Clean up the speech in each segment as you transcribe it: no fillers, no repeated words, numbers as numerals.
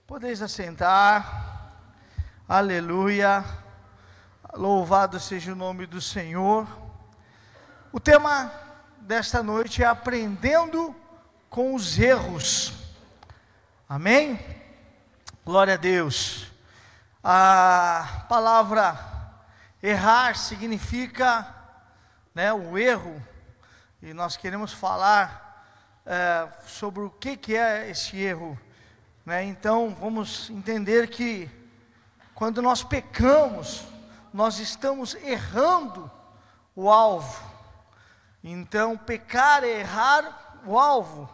Podeis assentar, aleluia, louvado seja o nome do Senhor. O tema desta noite é aprendendo com os erros, amém? Glória a Deus. A palavra errar significa, o erro, e nós queremos falar sobre o que é esse erro. Então vamos entender que quando nós pecamos, nós estamos errando o alvo. Então pecar é errar o alvo,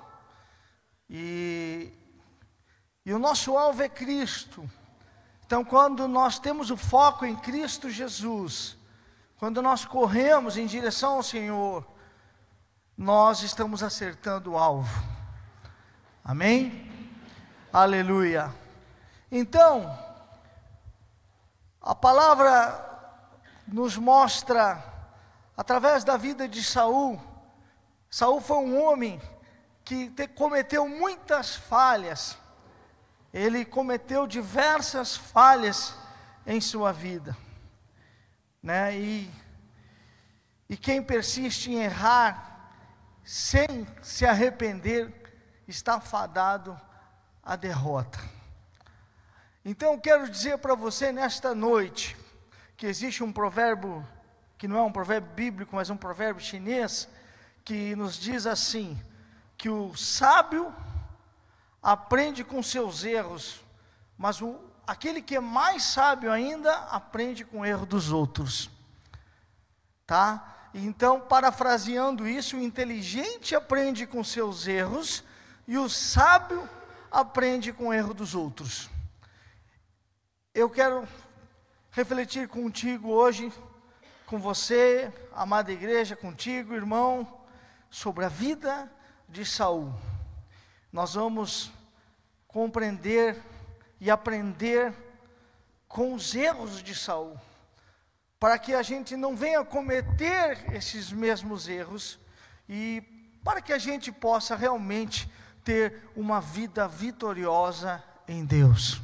e o nosso alvo é Cristo. Então quando nós temos o foco em Cristo Jesus, quando nós corremos em direção ao Senhor, nós estamos acertando o alvo, amém? Aleluia. Então, a palavra nos mostra, através da vida de Saul. Saul foi um homem que cometeu muitas falhas. Ele cometeu diversas falhas em sua vida, E quem persiste em errar sem se arrepender está fadado a derrota. Então eu quero dizer para você nesta noite que existe um provérbio, que não é um provérbio bíblico, mas um provérbio chinês, que nos diz assim, que o sábio aprende com seus erros, mas aquele que é mais sábio ainda aprende com o erro dos outros, Então, parafraseando isso, o inteligente aprende com seus erros e o sábio aprende com o erro dos outros. Eu quero refletir contigo hoje, com você, amada igreja, contigo, irmão, sobre a vida de Saul. Nós vamos compreender e aprender com os erros de Saul, para que a gente não venha cometer esses mesmos erros e para que a gente possa realmente ter uma vida vitoriosa em Deus,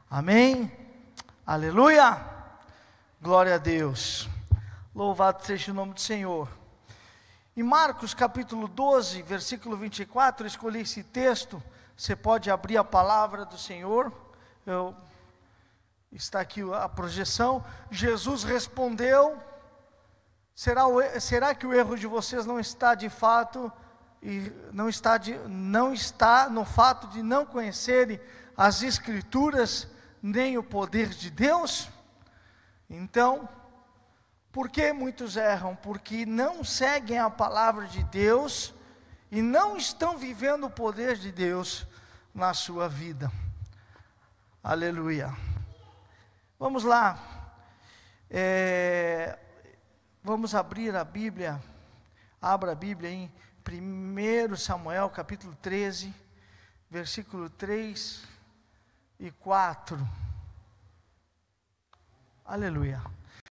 amém? Aleluia, glória a Deus, louvado seja o nome do Senhor. Em Marcos capítulo 12, versículo 24, escolhi esse texto. Você pode abrir a palavra do Senhor, está aqui a projeção. Jesus respondeu: será que o erro de vocês não está de fato, e não está no fato de não conhecerem as Escrituras, nem o poder de Deus? Então, por que muitos erram? Porque não seguem a palavra de Deus e não estão vivendo o poder de Deus na sua vida. Aleluia. Vamos lá. Vamos abrir a Bíblia. Abra a Bíblia em 1 Samuel capítulo 13, versículo 3 e 4. Aleluia.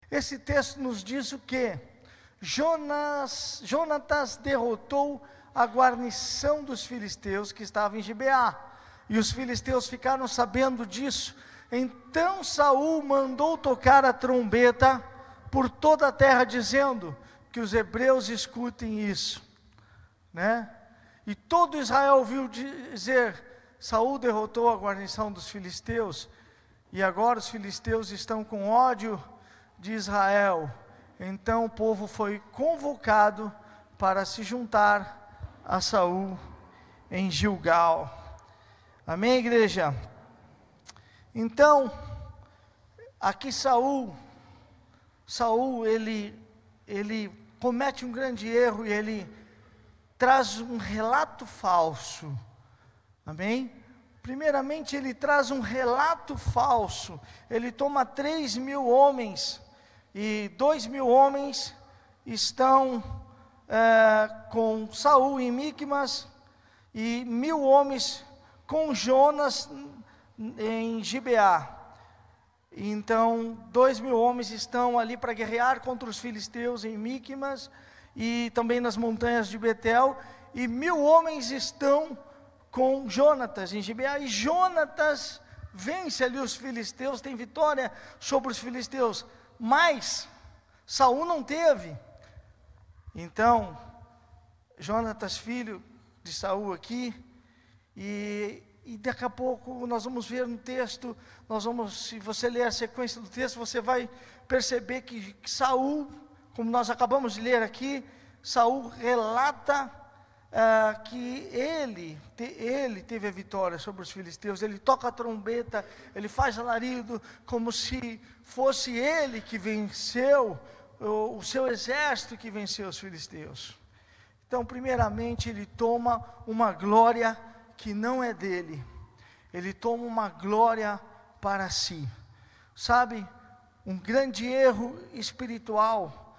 Esse texto nos diz o que? Jonatas derrotou a guarnição dos filisteus que estava em Gibeá, e os filisteus ficaram sabendo disso. Então Saul mandou tocar a trombeta por toda a terra, dizendo que os hebreus escutem isso, E todo Israel ouviu dizer: Saul derrotou a guarnição dos filisteus, e agora os filisteus estão com ódio de Israel. Então o povo foi convocado para se juntar a Saul em Gilgal. Amém, igreja? Então, aqui Saul ele comete um grande erro, e ele traz um relato falso, amém? Primeiramente ele traz um relato falso. Ele toma 3.000 homens, e 2.000 homens estão com Saul em Miqumas, e 1.000 homens com Jonas em Gibeá. Então 2.000 homens estão ali para guerrear contra os filisteus em Miqumas, e também nas montanhas de Betel, e 1.000 homens estão com Jonatas em Gibeá, e Jonatas vence ali os filisteus, tem vitória sobre os filisteus, mas Saul não teve. Então, Jonatas, filho de Saul aqui, e daqui a pouco nós vamos ver no texto, se você ler a sequência do texto, você vai perceber que Saul, como nós acabamos de ler aqui, Saul relata que ele teve a vitória sobre os filisteus. Ele toca a trombeta, ele faz alarido, como se fosse ele que venceu, o seu exército que venceu os filisteus. Então, primeiramente, ele toma uma glória que não é dele, ele toma uma glória para si. Sabe, um grande erro espiritual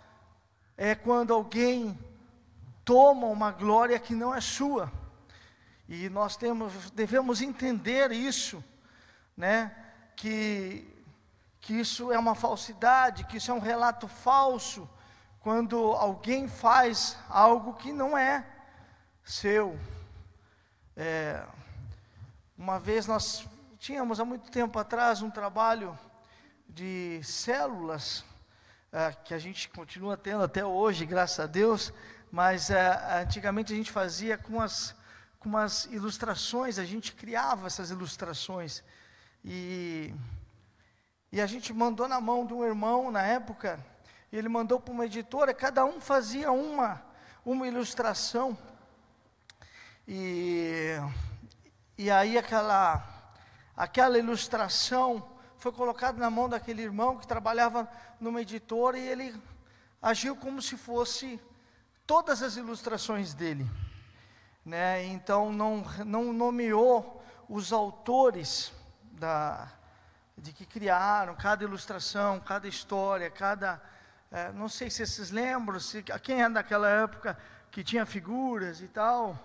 é quando alguém toma uma glória que não é sua, e nós devemos entender isso, né, que isso é uma falsidade, que isso é um relato falso, quando alguém faz algo que não é seu. Uma vez nós tínhamos, há muito tempo atrás, um trabalho de células, que a gente continua tendo até hoje, graças a Deus, mas antigamente a gente fazia com umas ilustrações, a gente criava essas ilustrações, e a gente mandou na mão de um irmão na época, e ele mandou para uma editora, cada um fazia uma ilustração, e aí aquela ilustração foi colocada na mão daquele irmão que trabalhava numa editora, e ele agiu como se fosse todas as ilustrações dele, né? Então não nomeou os autores de que criaram cada ilustração, cada história, não sei se vocês lembram, quem é daquela época que tinha figuras e tal,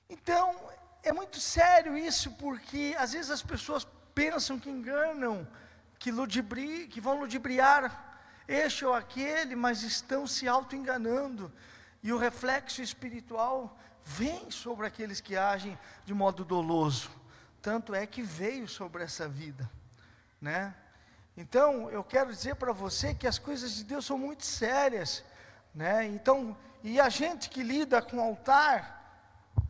Então é muito sério isso, porque às vezes as pessoas pensam que enganam, que vão ludibriar este ou aquele, mas estão se auto-enganando, e o reflexo espiritual vem sobre aqueles que agem de modo doloso, tanto é que veio sobre essa vida, né? Então, eu quero dizer para você que as coisas de Deus são muito sérias, né? Então, e a gente que lida com o altar,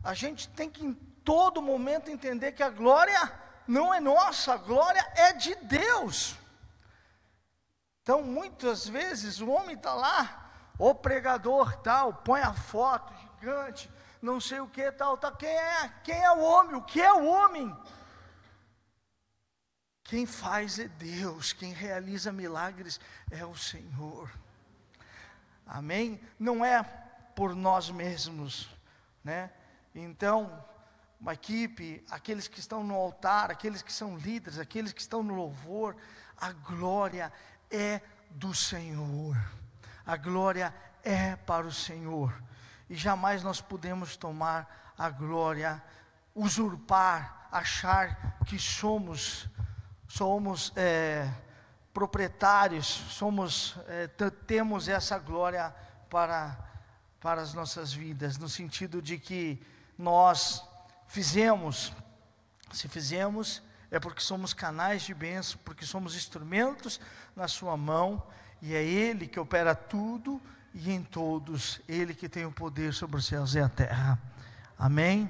a gente tem que em todo momento entender que a glória não é nossa, a glória é de Deus. Então, muitas vezes, o homem está lá, o pregador tal, põe a foto gigante, não sei o que tal. Quem é o homem? O que é o homem? Quem faz é Deus, quem realiza milagres é o Senhor. Amém? Não é por nós mesmos, né? Então, uma equipe, aqueles que estão no altar, aqueles que são líderes, aqueles que estão no louvor, a glória é do Senhor, a glória é para o Senhor, e jamais nós podemos tomar a glória, usurpar, achar que somos proprietários, temos essa glória para as nossas vidas, no sentido de que nós se fizemos, é porque somos canais de bênção, porque somos instrumentos na sua mão, e é Ele que opera tudo e em todos, Ele que tem o poder sobre os céus e a terra. Amém?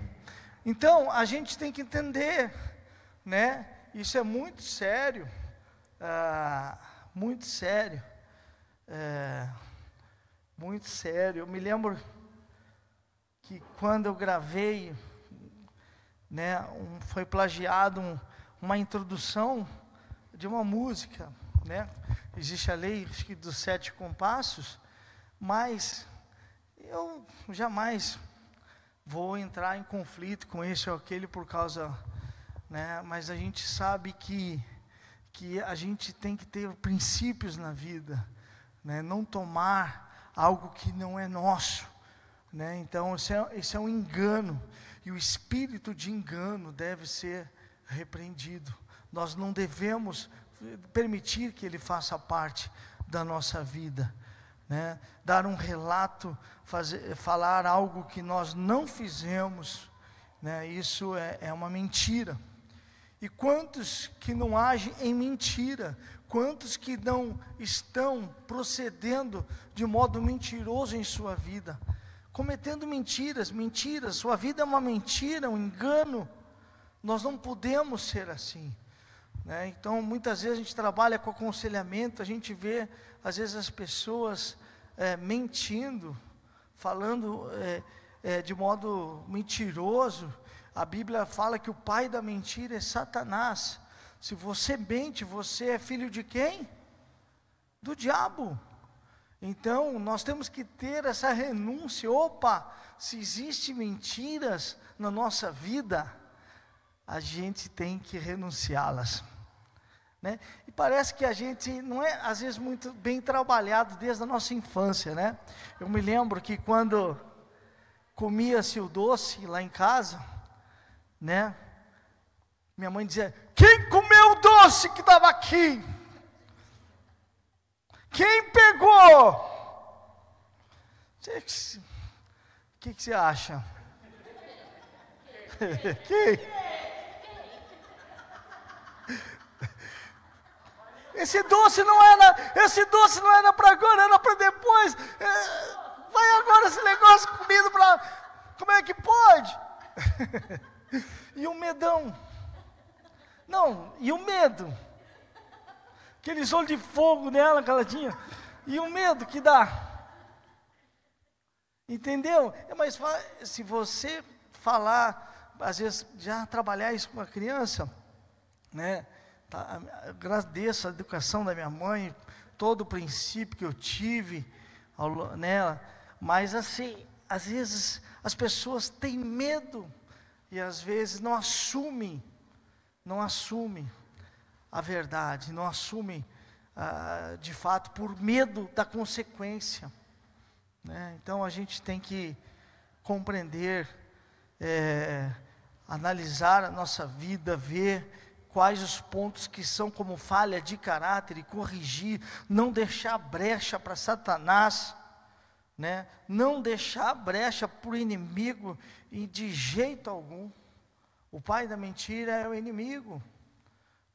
Então, a gente tem que entender, né? Isso é muito sério, muito sério, muito sério. Eu me lembro que quando eu gravei, né, foi plagiado uma introdução de uma música, né? Existe a lei, acho que dos 7 compassos, mas eu jamais vou entrar em conflito com esse ou aquele por causa, né? Mas a gente sabe que a gente tem que ter princípios na vida, né? Não tomar algo que não é nosso, né? Então isso é um engano, e o espírito de engano deve ser repreendido. Nós não devemos permitir que ele faça parte da nossa vida, né? Dar um relato, falar algo que nós não fizemos, né? Isso é uma mentira. E quantos que não agem em mentira? Quantos que não estão procedendo de modo mentiroso em sua vida? Cometendo mentiras, sua vida é uma mentira, um engano. Nós não podemos ser assim, né? Então, muitas vezes a gente trabalha com aconselhamento, a gente vê, às vezes, as pessoas mentindo, falando de modo mentiroso. A Bíblia fala que o pai da mentira é Satanás. Se você mente, você é filho de quem? Do diabo. Então, nós temos que ter essa renúncia. Opa, se existem mentiras na nossa vida, a gente tem que renunciá-las, né? E parece que a gente não é, às vezes, muito bem trabalhado desde a nossa infância, né? Eu me lembro que quando comia-se o doce lá em casa, né? Minha mãe dizia: quem comeu o doce que estava aqui? Quem pegou? O que você acha? Quem? Esse doce não era para agora, era para depois. Vai agora esse negócio comido para... Como é que pode? E o medão. Não, e o medo. Aqueles olhos de fogo nela que ela tinha. E o medo que dá. Entendeu? Mas se você falar, às vezes, já trabalhar isso com a criança, né? Agradeço a educação da minha mãe, todo o princípio que eu tive nela, mas assim, às vezes as pessoas têm medo e às vezes não assumem a verdade, não assumem de fato por medo da consequência, né? Então a gente tem que compreender, analisar a nossa vida, ver quais os pontos que são como falha de caráter e corrigir, não deixar brecha para Satanás, né? Não deixar brecha para o inimigo e de jeito algum. O pai da mentira é o inimigo,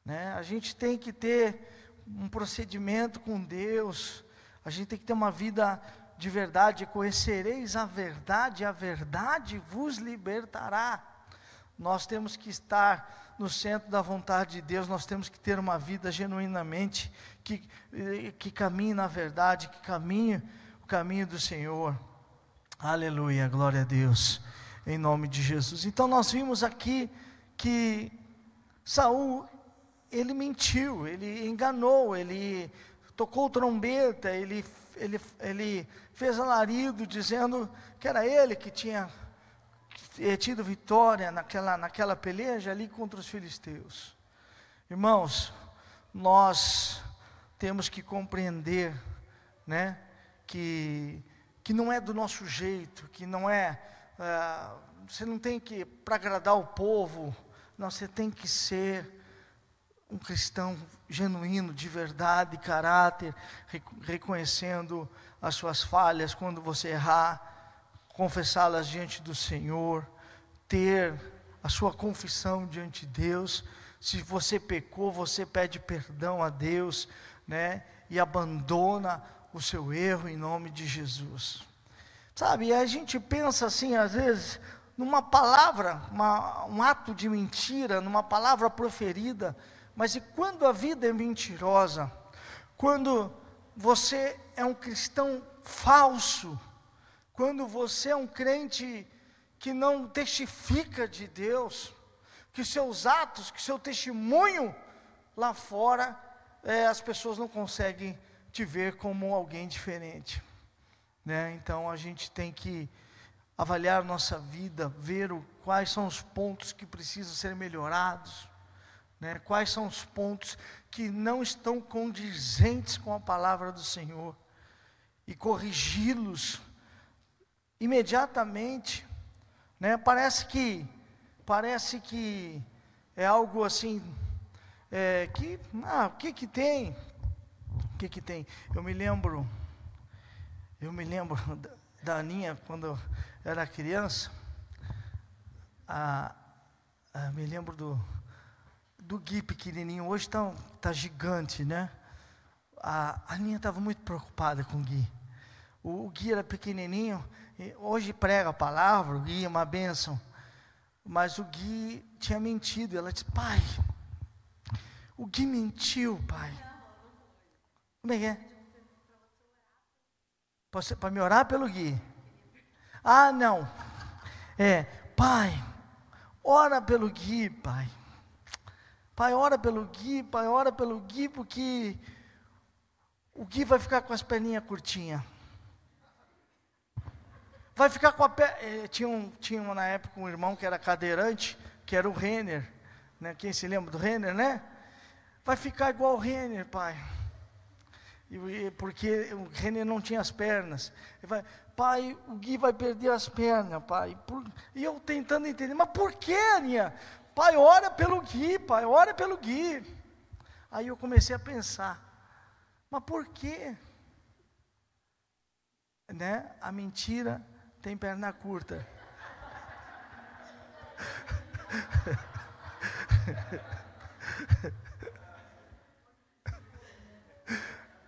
né? A gente tem que ter um procedimento com Deus, a gente tem que ter uma vida de verdade. Conhecereis a verdade vos libertará. Nós temos que estar no centro da vontade de Deus, nós temos que ter uma vida genuinamente, que caminhe na verdade, que caminhe o caminho do Senhor. Aleluia, glória a Deus, em nome de Jesus. Então nós vimos aqui que Saul, ele mentiu, ele enganou, ele tocou trombeta, ele fez alarido dizendo que era ele que tinha tido vitória naquela peleja ali contra os filisteus. Irmãos, nós temos que compreender, né, que não é do nosso jeito, que não é, você não tem que, para agradar o povo, não, você tem que ser um cristão genuíno, de verdade, caráter, reconhecendo as suas falhas quando você errar, confessá-las diante do Senhor, ter a sua confissão diante de Deus. Se você pecou, você pede perdão a Deus, né? E abandona o seu erro em nome de Jesus. Sabe, a gente pensa assim, às vezes, numa palavra, um ato de mentira, numa palavra proferida, mas e quando a vida é mentirosa? Quando você é um cristão falso, quando você é um crente que não testifica de Deus, que seus atos, que seu testemunho lá fora, as pessoas não conseguem te ver como alguém diferente, né? Então a gente tem que avaliar nossa vida, ver quais são os pontos que precisam ser melhorados, né? Quais são os pontos que não estão condizentes com a palavra do Senhor, e corrigi-los imediatamente, né? Parece que é algo assim, o que tem? Eu me lembro Eu me lembro da Aninha, quando eu era criança, me lembro do Gui pequenininho, hoje tá gigante, né? A Aninha estava muito preocupada com o Gui. O Gui era pequenininho, hoje prega a palavra, o Gui é uma bênção, mas o Gui tinha mentido. Ela disse: pai, o Gui mentiu, pai. Como é que é? Para me orar pelo Gui? Ah, não. Pai, ora pelo Gui, pai. Pai, ora pelo Gui, pai, ora pelo Gui, porque o Gui vai ficar com as perninhas curtinhas. Vai ficar com a perna. Tinha na época um irmão que era cadeirante, que era o Renner, né? Quem se lembra do Renner, né? Vai ficar igual o Renner, pai. Porque o Renner não tinha as pernas. Pai, o Gui vai perder as pernas, pai. E eu tentando entender, mas por que, Aninha? Pai, ora pelo Gui, pai, ora pelo Gui. Aí eu comecei a pensar, mas por quê? Né? A mentira tem perna curta.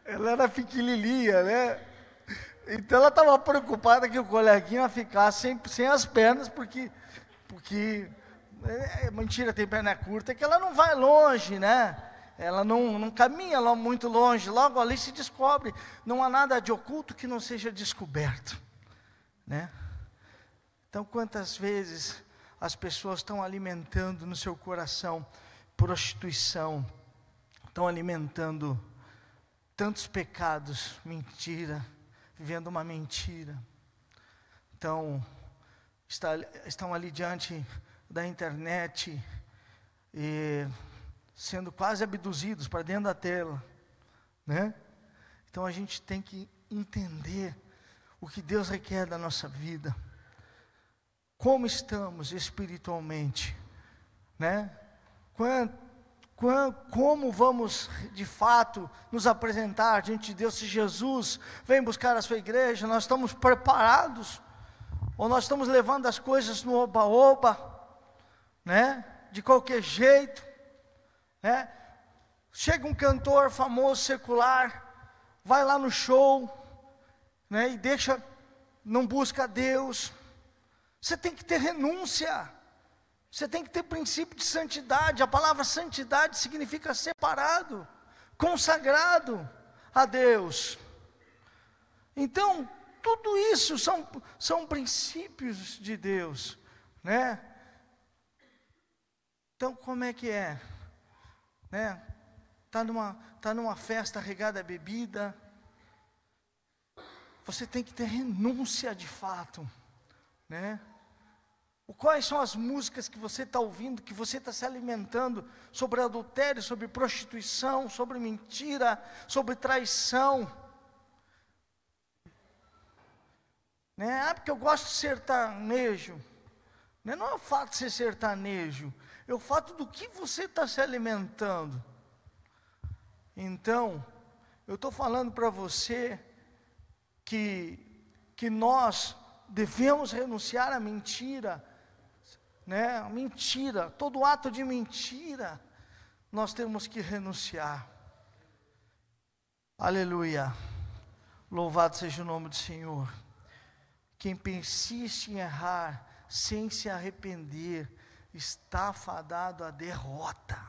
Ela era pequenininha, né? Então ela estava preocupada que o coleguinha ia ficar sem as pernas, porque mentira tem perna curta, que ela não vai longe, né? Ela não caminha lá muito longe, logo ali se descobre. Não há nada de oculto que não seja descoberto, né? Então, quantas vezes as pessoas estão alimentando no seu coração prostituição, estão alimentando tantos pecados, mentira, vivendo uma mentira. Então, estão ali diante da internet, sendo quase abduzidos para dentro da tela, né? Então a gente tem que entender o que Deus requer da nossa vida, como estamos espiritualmente, né? Como vamos de fato nos apresentar diante de Deus? Se Jesus vem buscar a sua igreja, nós estamos preparados? Ou nós estamos levando as coisas no oba-oba, né? De qualquer jeito, né? Chega um cantor famoso secular, vai lá no show, né? E não busca a Deus. Você tem que ter renúncia. Você tem que ter princípio de santidade. A palavra santidade significa separado, consagrado a Deus. Então, tudo isso são princípios de Deus, né? Então, como é que é? Né? Tá numa festa regada a bebida. Você tem que ter renúncia de fato, né? Quais são as músicas que você está ouvindo, que você está se alimentando sobre adultério, sobre prostituição, sobre mentira, sobre traição? Né? Ah, porque eu gosto de sertanejo. Né? Não é o fato de ser sertanejo, é o fato do que você está se alimentando. Então, eu estou falando para você que nós devemos renunciar à mentira, né? Mentira, todo ato de mentira, nós temos que renunciar. Aleluia, louvado seja o nome do Senhor. Quem persiste em errar, sem se arrepender, está fadado à derrota.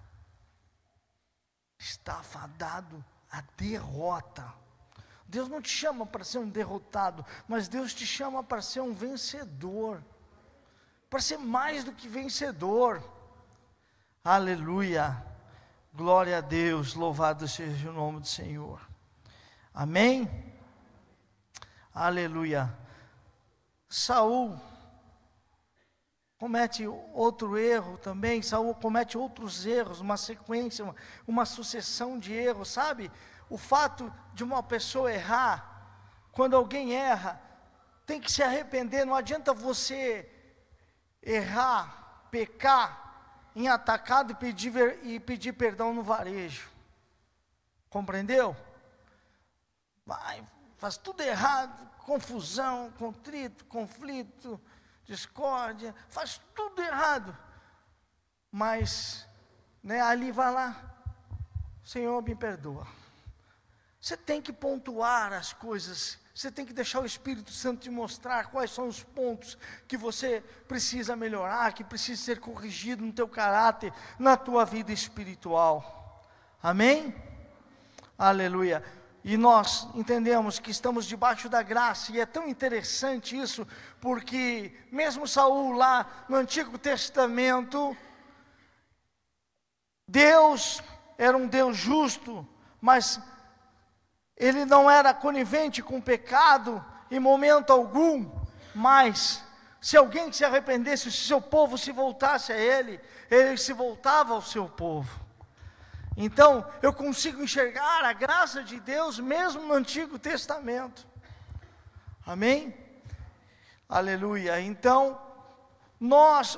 Está fadado à derrota. Deus não te chama para ser um derrotado, mas Deus te chama para ser um vencedor, para ser mais do que vencedor. Aleluia, glória a Deus, louvado seja o nome do Senhor. Amém? Aleluia. Saul comete outro erro também. Saul comete outros erros, uma sequência, uma sucessão de erros, sabe? O fato de uma pessoa errar, quando alguém erra, tem que se arrepender. Não adianta você errar, pecar em atacado e pedir perdão no varejo. Compreendeu? faz tudo errado, confusão, contrito, conflito, discórdia, faz tudo errado. Mas, ali vai lá, Senhor, me perdoa. Você tem que pontuar as coisas, você tem que deixar o Espírito Santo te mostrar quais são os pontos que você precisa melhorar, que precisa ser corrigido no teu caráter, na tua vida espiritual. Amém? Aleluia. E nós entendemos que estamos debaixo da graça, e é tão interessante isso, porque mesmo Saul lá no Antigo Testamento, Deus era um Deus justo, mas ele não era conivente com o pecado em momento algum. Mas se alguém se arrependesse, se seu povo se voltasse a ele, ele se voltava ao seu povo. Então eu consigo enxergar a graça de Deus mesmo no Antigo Testamento. Amém? Aleluia. Então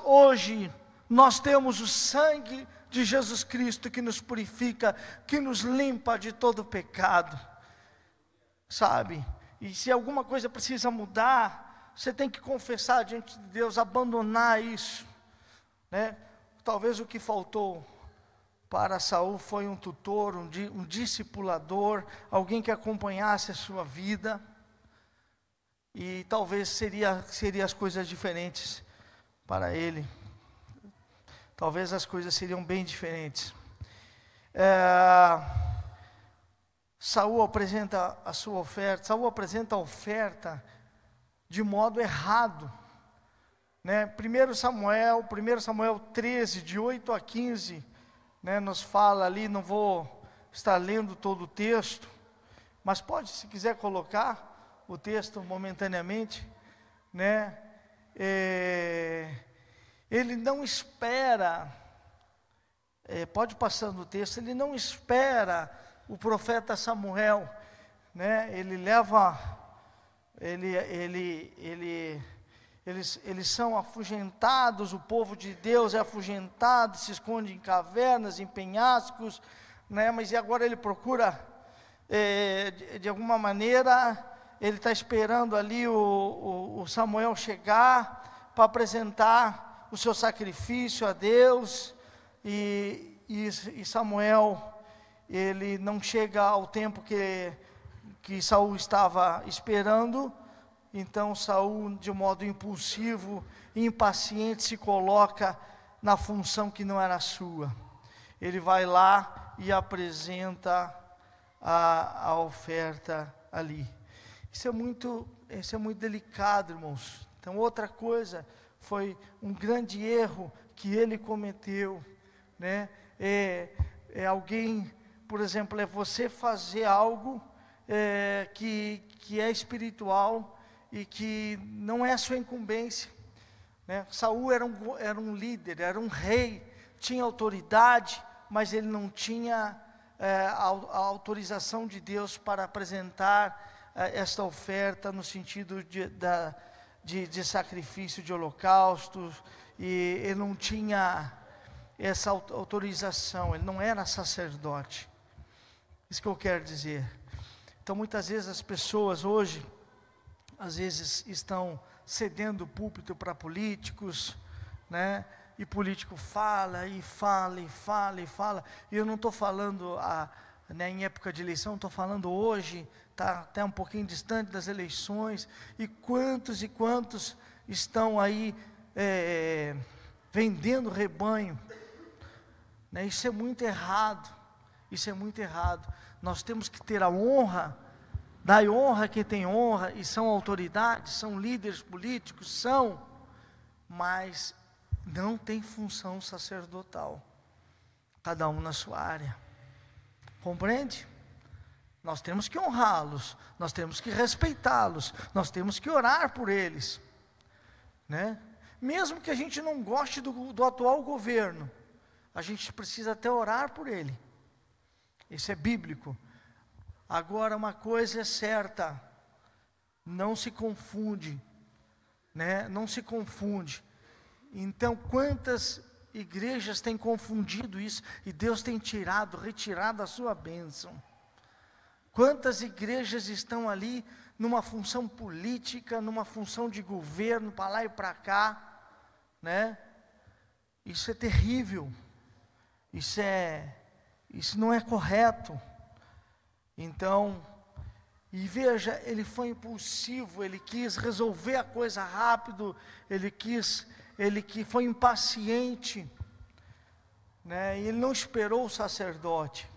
hoje nós temos o sangue de Jesus Cristo que nos purifica, que nos limpa de todo pecado, sabe? E se alguma coisa precisa mudar, você tem que confessar diante de Deus, abandonar isso, né? Talvez o que faltou para Saul foi um tutor, um discipulador, alguém que acompanhasse a sua vida, e talvez seria as coisas diferentes para ele. Talvez as coisas seriam bem diferentes. Saul apresenta a sua oferta. Saul apresenta a oferta de modo errado, né? 1 Samuel 13, de 8 a 15, né, nos fala ali, não vou estar lendo todo o texto, mas pode, se quiser colocar o texto momentaneamente, né? Ele não espera, pode passar no texto, ele não espera o profeta Samuel, né? Eles são afugentados, o povo de Deus é afugentado, se esconde em cavernas, em penhascos, né? Mas e agora ele procura, de alguma maneira, ele está esperando ali o Samuel chegar para apresentar o seu sacrifício a Deus, e Samuel, ele não chega ao tempo que Saul estava esperando. Então Saul, de modo impulsivo e impaciente, se coloca na função que não era sua. Ele vai lá e apresenta a oferta ali. Isso é muito delicado, irmãos. Então outra coisa, foi um grande erro que ele cometeu, né? Alguém, por exemplo, você fazer algo que é espiritual e que não é a sua incumbência, né? Saul era um líder, era um rei, tinha autoridade, mas ele não tinha a autorização de Deus para apresentar esta oferta no sentido de sacrifício, de holocausto, e ele não tinha essa autorização, ele não era sacerdote. Isso que eu quero dizer. Então muitas vezes as pessoas hoje, às vezes estão cedendo o púlpito para políticos, né? E político fala, e fala, e fala, e fala, e eu não estou falando em época de eleição, estou falando hoje, está até um pouquinho distante das eleições, e quantos estão aí vendendo rebanho, né? Isso é muito errado, nós temos que ter a honra, dar honra a quem tem honra, e são autoridades, são líderes políticos, mas não tem função sacerdotal, cada um na sua área, compreende? Nós temos que honrá-los, nós temos que respeitá-los, nós temos que orar por eles, né? Mesmo que a gente não goste do atual governo, a gente precisa até orar por ele, isso é bíblico. Agora uma coisa é certa, não se confunde, né? Não se confunde. Então quantas igrejas têm confundido isso, e Deus tem retirado a sua bênção, Quantas igrejas estão ali numa função política, numa função de governo, para lá e para cá, né? Isso é terrível, isso não é correto. Então, e veja, ele foi impulsivo, ele quis resolver a coisa rápido, ele que foi impaciente, né? E ele não esperou o sacerdote.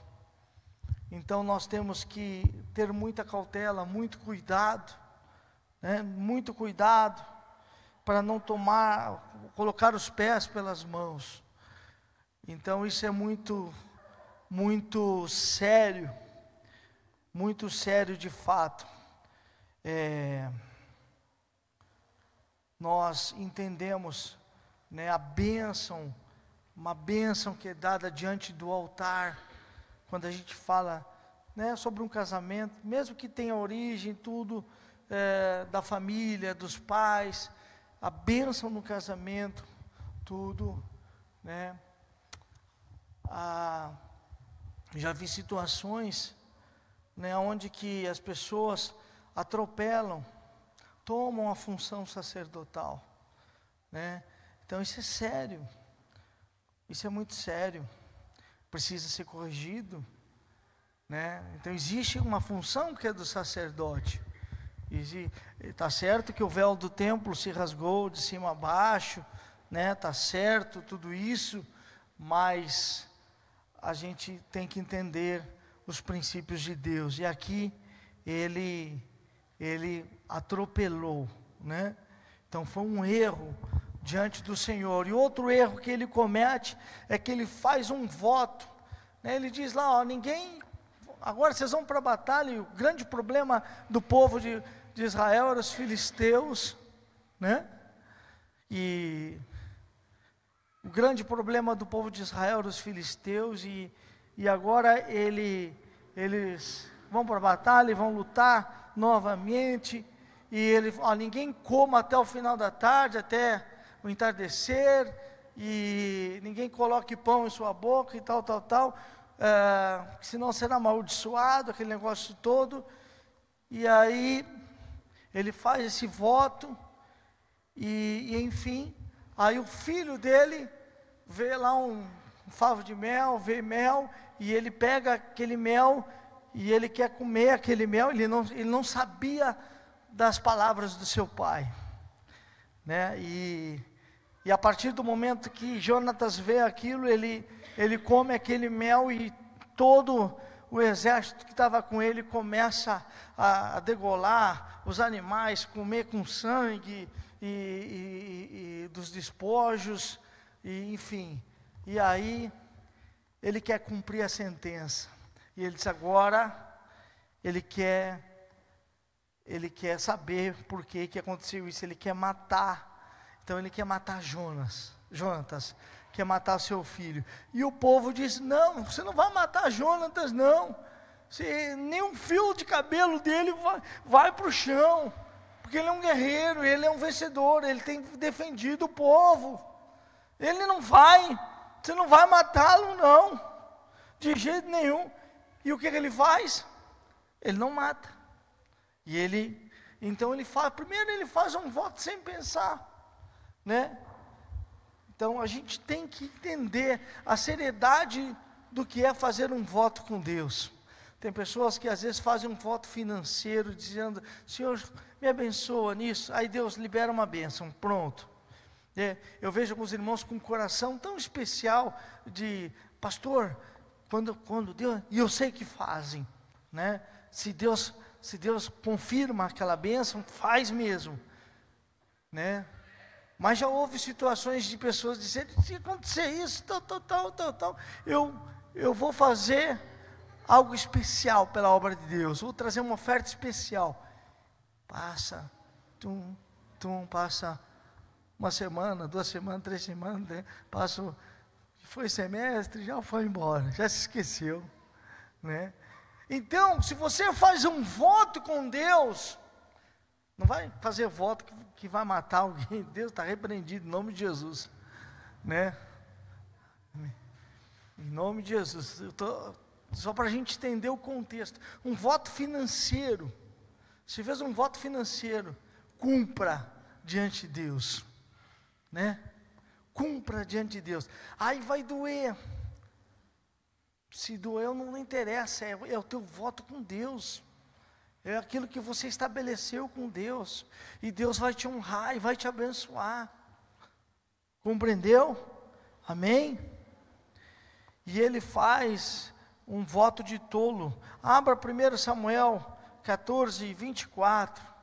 Então nós temos que ter muita cautela, muito cuidado, né? Muito cuidado para não colocar os pés pelas mãos. Então isso é muito sério, muito sério de fato. Nós entendemos, né, a bênção, uma bênção que é dada diante do altar, quando a gente fala, né, sobre um casamento, mesmo que tenha origem, tudo, da família, dos pais, a bênção no casamento, tudo, né? Já vi situações, né, onde que as pessoas atropelam, tomam a função sacerdotal, né? Então isso é sério, isso é muito sério, precisa ser corrigido, né? Então existe uma função que é do sacerdote. Está certo que o véu do templo se rasgou de cima a baixo, né? Está certo tudo isso, mas a gente tem que entender os princípios de Deus. E aqui ele atropelou, né? Então foi um erro diante do Senhor. E outro erro que ele comete é que ele faz um voto, né? Ele diz lá, ó, agora vocês vão para a batalha. E o grande problema do povo de Israel eram os filisteus, né? E o grande problema do povo de Israel eram os filisteus, e agora eles vão para a batalha e vão lutar novamente, e ele fala, ninguém coma até o final da tarde, até o entardecer, e ninguém coloque pão em sua boca e tal, senão será amaldiçoado, aquele negócio todo. E aí ele faz esse voto, e enfim, aí o filho dele vê lá um favo de mel, vê mel, e ele pega aquele mel, e ele quer comer aquele mel. Ele não sabia das palavras do seu pai, né? E a partir do momento que Jonatas vê aquilo, ele come aquele mel, e todo o exército que estava com ele começa a degolar os animais, comer com sangue e dos despojos, e enfim. E aí ele quer cumprir a sentença, e ele diz agora, ele quer saber por que aconteceu isso, ele quer matar. Então ele quer matar Jonatas, quer matar seu filho. E o povo diz, não, você não vai matar Jonatas não, nem um fio de cabelo dele vai para o chão, porque ele é um guerreiro, ele é um vencedor, ele tem defendido o povo, você não vai matá-lo não, de jeito nenhum. E o que ele faz? Ele não mata. Então primeiro ele faz um voto sem pensar, né? Então a gente tem que entender a seriedade do que é fazer um voto com Deus. Tem pessoas que às vezes fazem um voto financeiro, dizendo, Senhor, me abençoa nisso, aí Deus libera uma bênção, pronto. Eu vejo alguns irmãos com um coração tão especial, de pastor, quando Deus, e eu sei que fazem, né? Se Deus confirma aquela bênção, faz mesmo, né? Mas já houve situações de pessoas dizendo, se acontecer isso, tal, eu vou fazer algo especial pela obra de Deus, vou trazer uma oferta especial. Passa, passa uma semana, 2 semanas, 3 semanas, né? Foi semestre, já foi embora, já se esqueceu, né? Então, se você faz um voto com Deus, não vai fazer voto que vai matar alguém. Deus está repreendido em nome de Jesus, né? Em nome de Jesus. só para a gente entender o contexto. Um voto financeiro. Se fez um voto financeiro, cumpra diante de Deus, né? Cumpra diante de Deus. Aí vai doer. Se doer não interessa, é o teu voto com Deus. É aquilo que você estabeleceu com Deus. E Deus vai te honrar e vai te abençoar. Compreendeu? Amém? E ele faz um voto de tolo. Abra 1 Samuel 14, 24.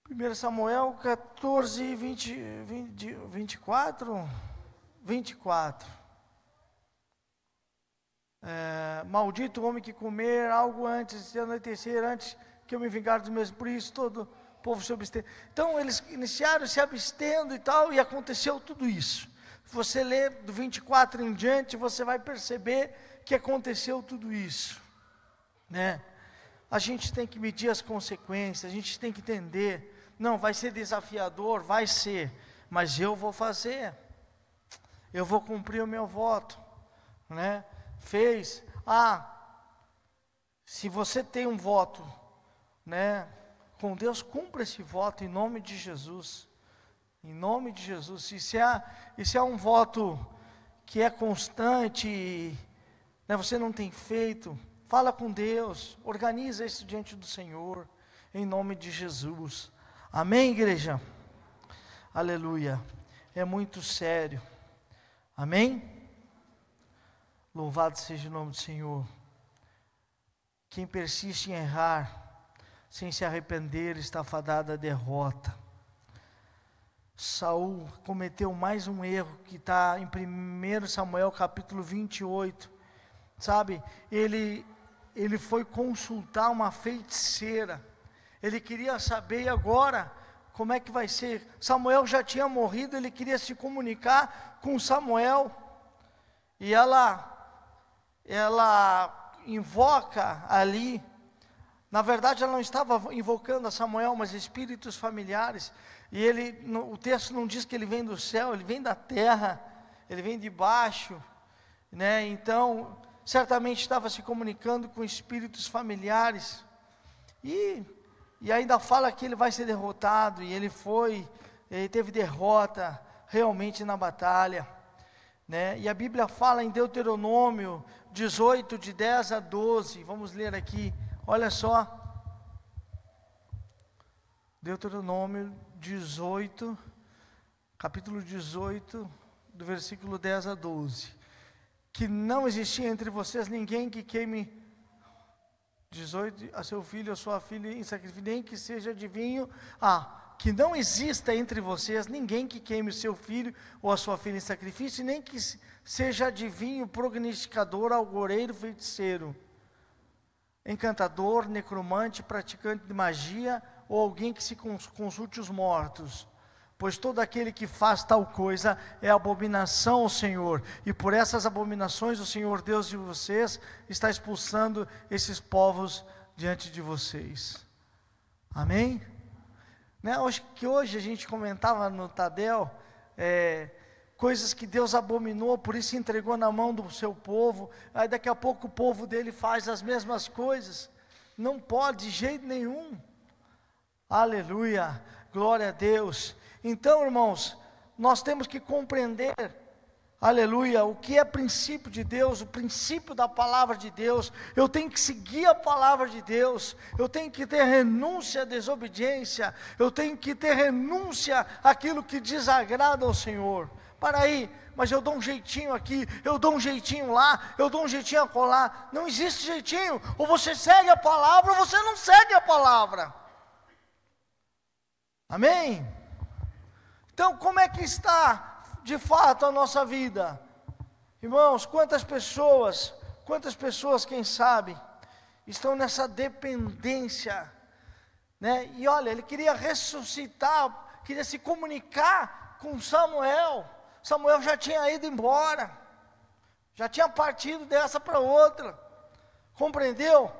1 Samuel 14, 24. 24. Maldito o homem que comer algo antes de anoitecer, antes que eu me vingar dos meus, por isso todo o povo se abstém. Então eles iniciaram se abstendo e tal, e aconteceu tudo isso. Se você ler do 24 em diante, você vai perceber que aconteceu tudo isso, né? A gente tem que medir as consequências, a gente tem que entender, não, vai ser desafiador, vai ser, mas eu vou fazer, eu vou cumprir o meu voto, né? Se você tem um voto, né, com Deus, cumpra esse voto em nome de Jesus, em nome de Jesus. E se é um voto que é constante, né, você não tem feito, fala com Deus, organiza isso diante do Senhor, em nome de Jesus. Amém, igreja? Aleluia. É muito sério. Amém? Louvado seja o nome do Senhor. Quem persiste em errar, sem se arrepender, está fadado à derrota. Saul cometeu mais um erro, que está em 1 Samuel capítulo 28, sabe, ele foi consultar uma feiticeira, ele queria saber, e agora, como é que vai ser? Samuel já tinha morrido, ele queria se comunicar com Samuel, e ela invoca ali, na verdade ela não estava invocando a Samuel, mas espíritos familiares, e o texto não diz que ele vem do céu, ele vem da terra, ele vem de baixo, né? Então, certamente estava se comunicando com espíritos familiares, e ainda fala que ele vai ser derrotado, e ele teve derrota realmente na batalha, né? E a Bíblia fala em Deuteronômio 18, de 10 a 12, vamos ler aqui, olha só, Deuteronômio 18, capítulo 18, do versículo 10 a 12, que não existia entre vocês ninguém que queime 18 a seu filho ou sua filha em sacrifício, nem que seja adivinho, que não exista entre vocês ninguém que queime o seu filho ou a sua filha em sacrifício, nem que seja adivinho, prognosticador, algoreiro, feiticeiro, encantador, necromante, praticante de magia, ou alguém que se consulte os mortos, pois todo aquele que faz tal coisa é abominação ao Senhor, e por essas abominações o Senhor Deus de vocês está expulsando esses povos diante de vocês. Amém? Né? Hoje a gente comentava no Tadel, coisas que Deus abominou, por isso entregou na mão do seu povo, aí daqui a pouco o povo dele faz as mesmas coisas, não pode de jeito nenhum. Aleluia, glória a Deus. Então, irmãos, nós temos que compreender, aleluia, o que é princípio de Deus, o princípio da palavra de Deus. Eu tenho que seguir a palavra de Deus, eu tenho que ter renúncia à desobediência, eu tenho que ter renúncia àquilo que desagrada ao Senhor. Para aí, mas eu dou um jeitinho aqui, eu dou um jeitinho lá, eu dou um jeitinho acolá. Não existe jeitinho, ou você segue a palavra, ou você não segue a palavra. Amém? Então, como é que está de fato a nossa vida? Irmãos, quantas pessoas, quem sabe, estão nessa dependência, né? E olha, ele queria ressuscitar, queria se comunicar com Samuel. Samuel já tinha ido embora, já tinha partido dessa para outra, compreendeu?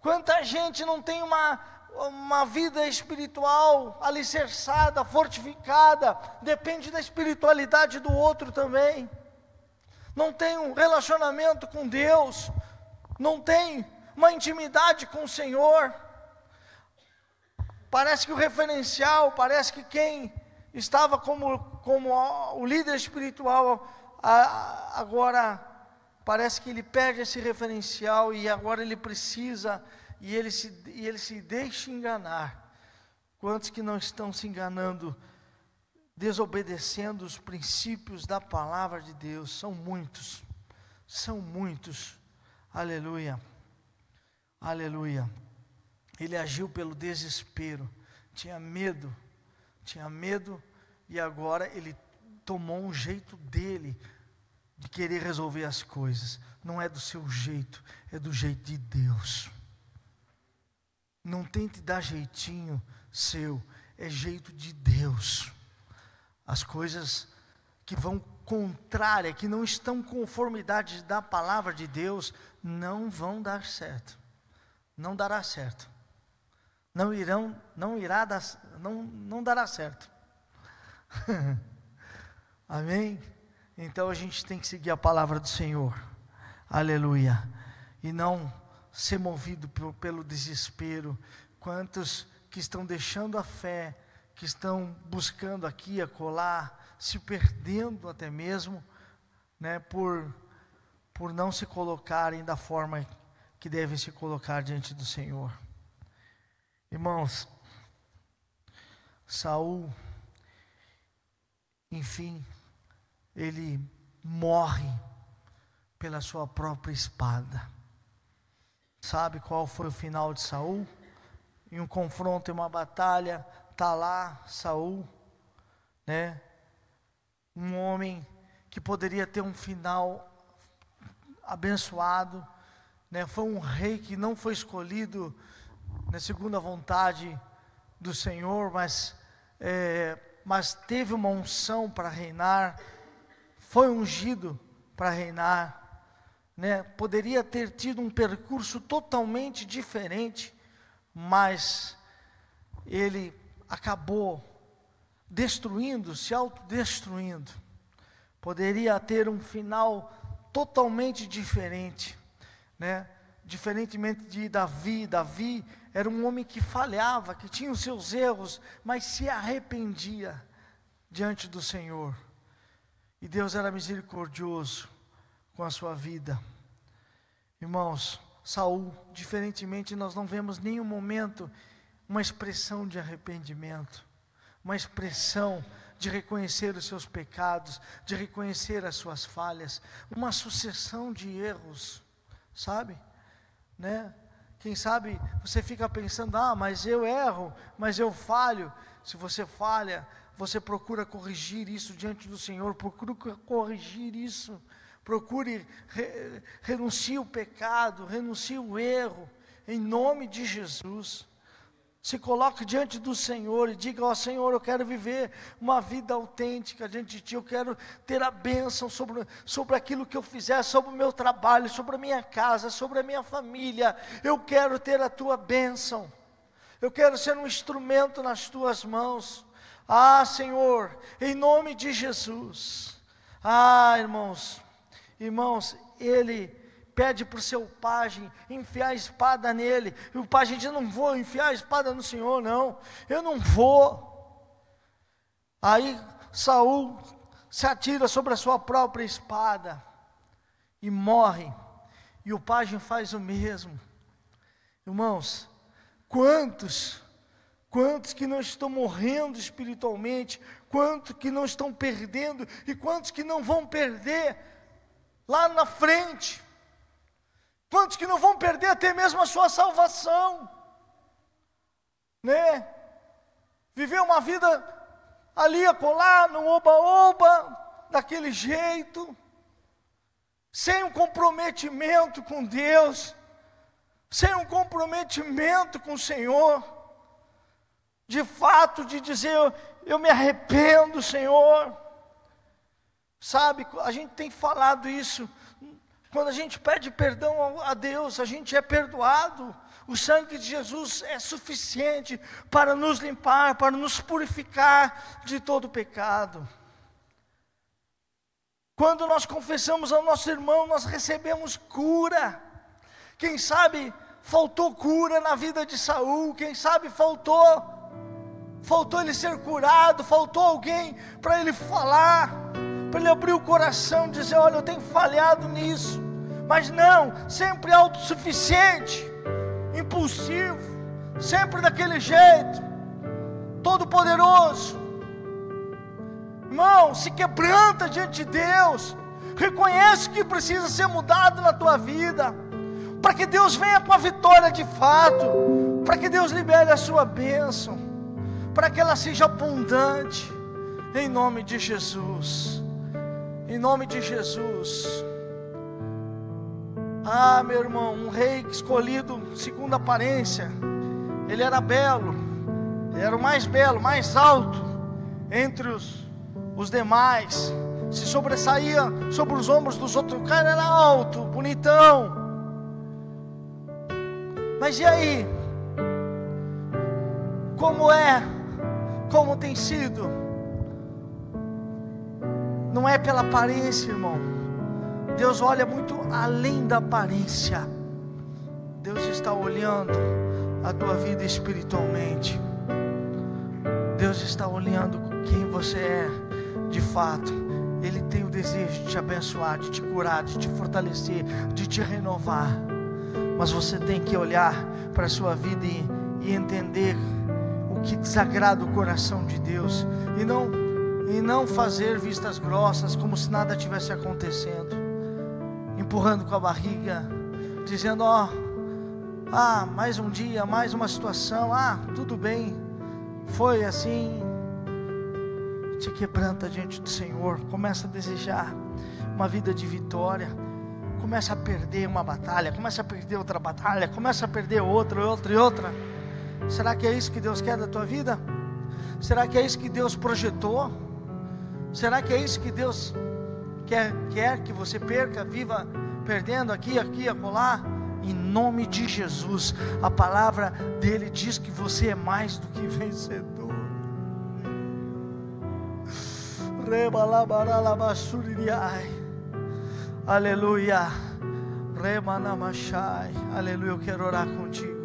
Quanta gente não tem uma vida espiritual alicerçada, fortificada, depende da espiritualidade do outro também. não tem um relacionamento com Deus, não tem uma intimidade com o Senhor. Parece que o referencial, parece que quem estava como o líder espiritual, agora parece que ele perde esse referencial e agora ele precisa, e ele se deixa enganar. Quantos que não estão se enganando, desobedecendo os princípios da palavra de Deus? São muitos, aleluia, aleluia. Ele agiu pelo desespero, tinha medo, e agora ele tomou um jeito dele, de querer resolver as coisas. Não é do seu jeito, é do jeito de Deus. Não tente dar jeitinho seu, é jeito de Deus. As coisas que vão contrária, que não estão conformidade da palavra de Deus, não vão dar certo, não dará certo, não dará certo. Amém? Então a gente tem que seguir a palavra do Senhor, aleluia, e não ser movido pelo desespero. Quantos que estão deixando a fé, que estão buscando aqui e acolá, se perdendo até mesmo, né, por não se colocarem da forma que devem se colocar diante do Senhor. Irmãos, Saul, enfim, ele morre pela sua própria espada. Sabe qual foi o final de Saul? Em um confronto, em uma batalha, está lá Saul, né? Um homem que poderia ter um final abençoado, né? Foi um rei que não foi escolhido na segunda vontade do Senhor, mas teve uma unção para reinar, foi ungido para reinar, né? Poderia ter tido um percurso totalmente diferente, mas ele acabou se autodestruindo. Poderia ter um final totalmente diferente, né? Diferentemente de Davi. Davi era um homem que falhava, que tinha os seus erros, mas se arrependia diante do Senhor. E Deus era misericordioso com a sua vida. Irmãos, Saul, diferentemente, nós não vemos em nenhum momento uma expressão de arrependimento, uma expressão de reconhecer os seus pecados, de reconhecer as suas falhas, uma sucessão de erros, sabe? Né? Quem sabe você fica pensando, mas eu erro, mas eu falho. Se você falha, você procura corrigir isso diante do Senhor, procura corrigir isso, procure, renuncie o pecado, renuncie o erro, em nome de Jesus. Se coloque diante do Senhor e diga: Senhor, eu quero viver uma vida autêntica diante de Ti, eu quero ter a bênção sobre aquilo que eu fizer, sobre o meu trabalho, sobre a minha casa, sobre a minha família. Eu quero ter a Tua bênção, eu quero ser um instrumento nas Tuas mãos. Senhor, em nome de Jesus. Irmãos, ele pede para o seu pajem enfiar a espada nele, e o pajem diz: eu não vou enfiar a espada no Senhor, não, eu não vou. Aí Saul se atira sobre a sua própria espada e morre, e o pajem faz o mesmo. Irmãos, quantos que não estão morrendo espiritualmente, quantos que não estão perdendo, e quantos que não vão perder lá na frente, quantos que não vão perder até mesmo a sua salvação, né? Viver uma vida ali, acolá, no oba-oba, daquele jeito, sem um comprometimento com Deus, sem um comprometimento com o Senhor, de fato, de dizer: eu me arrependo, Senhor. Sabe, a gente tem falado isso, quando a gente pede perdão a Deus, a gente é perdoado. O sangue de Jesus é suficiente para nos limpar, para nos purificar de todo pecado. Quando nós confessamos ao nosso irmão, nós recebemos cura. Quem sabe faltou cura na vida de Saul, quem sabe faltou ele ser curado, faltou alguém para ele falar, para ele abrir o coração, dizer: olha, eu tenho falhado nisso. Mas não, sempre autossuficiente, impulsivo, sempre daquele jeito, todo poderoso. Irmão, se quebranta diante de Deus, reconhece que precisa ser mudado na tua vida, para que Deus venha com a vitória de fato, para que Deus libere a sua bênção, para que ela seja abundante, em nome de Jesus, em nome de Jesus. Ah, meu irmão, um rei escolhido segundo a aparência, ele era belo, ele era o mais belo, mais alto entre os demais, se sobressaía sobre os ombros dos outros. O cara era alto, bonitão. Mas e aí? Como tem sido? Não é pela aparência, irmão. Deus olha muito além da aparência. Deus está olhando a tua vida espiritualmente. Deus está olhando quem você é de fato. Ele tem o desejo de te abençoar, de te curar, de te fortalecer, de te renovar. Mas você tem que olhar para a sua vida e entender o que desagrada o coração de Deus, e não fazer vistas grossas, como se nada tivesse acontecendo, empurrando com a barriga, dizendo: mais um dia, mais uma situação, tudo bem, foi assim. Te quebranta diante do Senhor, começa a desejar uma vida de vitória, começa a perder uma batalha, começa a perder outra batalha, começa a perder outra. Será que é isso que Deus quer da tua vida? Será que é isso que Deus projetou? Será que é isso que Deus quer que você perca, viva perdendo aqui, acolá? Em nome de Jesus, a palavra dele diz que você é mais do que vencedor. Aleluia. Aleluia, eu quero orar contigo.